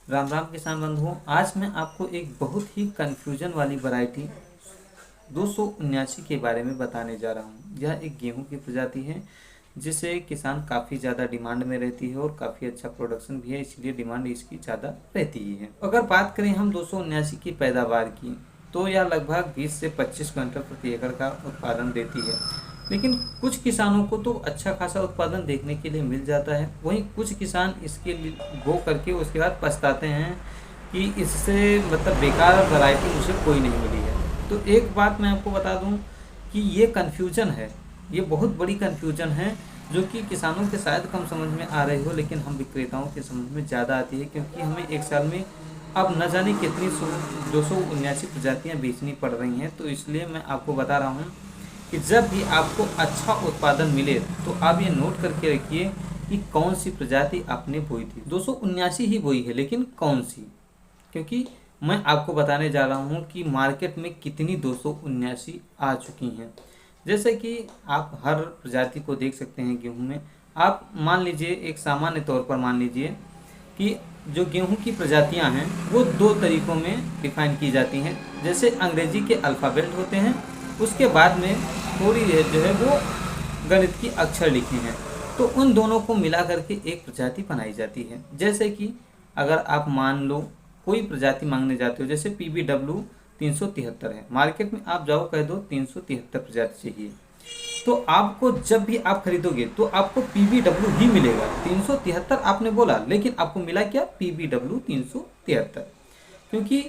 राम राम किसान बंधुओं, आज मैं आपको एक बहुत ही कन्फ्यूजन वाली वैरायटी 279 के बारे में बताने जा रहा हूँ। यह एक गेहूं की प्रजाति है जिसे किसान काफ़ी ज़्यादा डिमांड में रहती है और काफ़ी अच्छा प्रोडक्शन भी है, इसलिए डिमांड इसकी ज़्यादा रहती ही है। अगर बात करें हम 279 की पैदावार की, तो यह लगभग 20 से 25 क्विंटल प्रति एकड़ का उत्पादन देती है। लेकिन कुछ किसानों को तो अच्छा खासा उत्पादन देखने के लिए मिल जाता है, वहीं कुछ किसान इसके लिए गो करके उसके बाद पछताते हैं कि इससे मतलब बेकार वैरायटी मुझे कोई नहीं मिली है। तो एक बात मैं आपको बता दूं कि ये कन्फ्यूजन है, ये बहुत बड़ी कन्फ्यूजन है जो कि किसानों के शायद कम समझ में आ रही हो, लेकिन हम विक्रेताओं के समझ में ज़्यादा आती है, क्योंकि हमें एक साल में अब न जाने कितनी 279 प्रजातियाँ बेचनी पड़ रही हैं। तो इसलिए मैं आपको बता रहा हूँ कि जब भी आपको अच्छा उत्पादन मिले तो आप ये नोट करके रखिए कि कौन सी प्रजाति आपने बोई थी। 279 ही बोई है, लेकिन कौन सी, क्योंकि मैं आपको बताने जा रहा हूँ कि मार्केट में कितनी 279 आ चुकी हैं। जैसे कि आप हर प्रजाति को देख सकते हैं गेहूं में। आप मान लीजिए, एक सामान्य तौर पर मान लीजिए कि जो गेहूं की प्रजातियां हैं वो दो तरीकों में डिफाइन की जाती हैं। जैसे अंग्रेजी के अल्फ़ाबेट होते हैं, उसके बाद में थोड़ी जो है वो गणित की अक्षर लिखे हैं, तो उन दोनों को मिला करके एक प्रजाति बनाई जाती है। जैसे कि अगर आप मान लो कोई प्रजाति मांगने जाते हो, जैसे PBW 373 है, मार्केट में आप जाओ कह दो 373 प्रजाति चाहिए, तो आपको जब भी आप खरीदोगे तो आपको PBW ही मिलेगा। 373 आपने बोला, लेकिन आपको मिला क्या? PBW 373। क्योंकि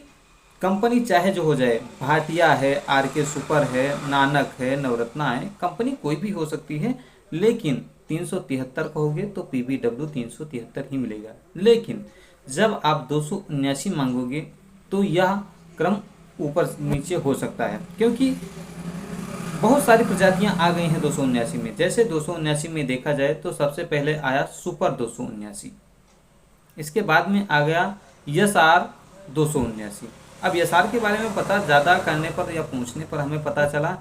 कंपनी चाहे जो हो जाए, भाटिया है, RK सुपर है, नानक है, नवरत्ना है, कंपनी कोई भी हो सकती है, लेकिन 373 कहोगे तो PBW 373 ही मिलेगा। लेकिन जब आप 279 मांगोगे तो यह क्रम ऊपर नीचे हो सकता है, क्योंकि बहुत सारी प्रजातियां आ गई हैं 279 में। जैसे 279 में देखा जाए तो सबसे पहले आया सुपर 279, इसके बाद में आ गया SR 279। अब SR के बारे में पता ज़्यादा करने पर या पूछने पर हमें पता चला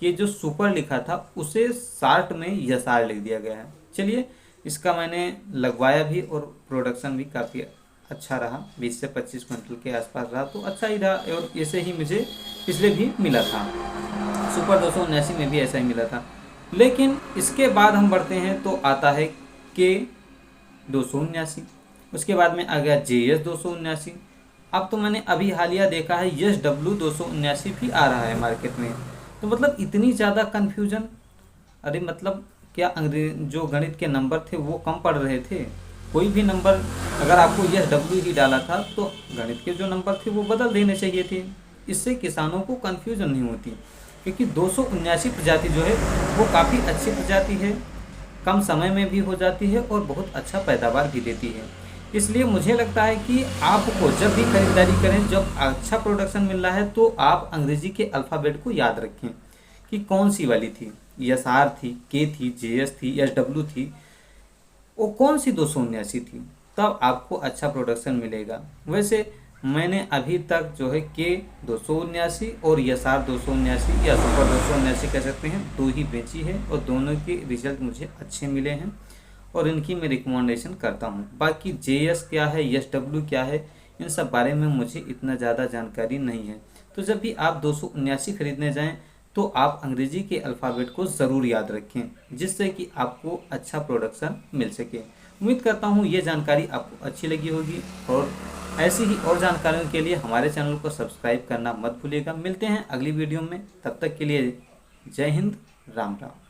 कि जो सुपर लिखा था उसे शार्ट में SR लिख दिया गया है। चलिए, इसका मैंने लगवाया भी और प्रोडक्शन भी काफ़ी अच्छा रहा, 20 से 25 क्विंटल के आसपास रहा, तो अच्छा ही रहा। और ऐसे ही मुझे पिछले भी मिला था, सुपर 279 में भी ऐसा ही मिला था। लेकिन इसके बाद हम बढ़ते हैं तो आता है K 279, उसके बाद में आ गया JS 279। अब तो मैंने अभी हालिया देखा है SW 279 भी आ रहा है मार्केट में। तो मतलब इतनी ज़्यादा कन्फ्यूजन। अरे मतलब क्या जो गणित के नंबर थे वो कम पड़ रहे थे? कोई भी नंबर अगर आपको SW ही डाला था तो गणित के जो नंबर थे वो बदल देने चाहिए थे। इससे किसानों को कन्फ्यूजन नहीं होती, क्योंकि 279 प्रजाति जो है वो काफ़ी अच्छी प्रजाति है, कम समय में भी हो जाती है और बहुत अच्छा पैदावार भी देती है। इसलिए मुझे लगता है कि आपको जब भी खरीदारी करें, जब अच्छा प्रोडक्शन मिल रहा है, तो आप अंग्रेजी के अल्फ़ाबेट को याद रखें कि कौन सी वाली थी। SR थी, K थी, JS थी, SW थी, वो कौन सी 279 थी, तब आपको अच्छा प्रोडक्शन मिलेगा। वैसे मैंने अभी तक जो है K 279 और SR 279 या सुपर 279 कह सकते हैं, दो ही बेची है और दोनों के रिजल्ट मुझे अच्छे मिले हैं और इनकी मैं रिकमेंडेशन करता हूँ। बाकी JS क्या है, SW क्या है, इन सब बारे में मुझे इतना ज़्यादा जानकारी नहीं है। तो जब भी आप 279 खरीदने जाएँ तो आप अंग्रेजी के अल्फ़ाबेट को ज़रूर याद रखें, जिससे कि आपको अच्छा प्रोडक्शन मिल सके। उम्मीद करता हूँ ये जानकारी आपको अच्छी लगी होगी, और ऐसी ही और जानकारियों के लिए हमारे चैनल को सब्सक्राइब करना मत भूलिएगा। मिलते हैं अगली वीडियो में, तब तक के लिए जय हिंद, राम राम।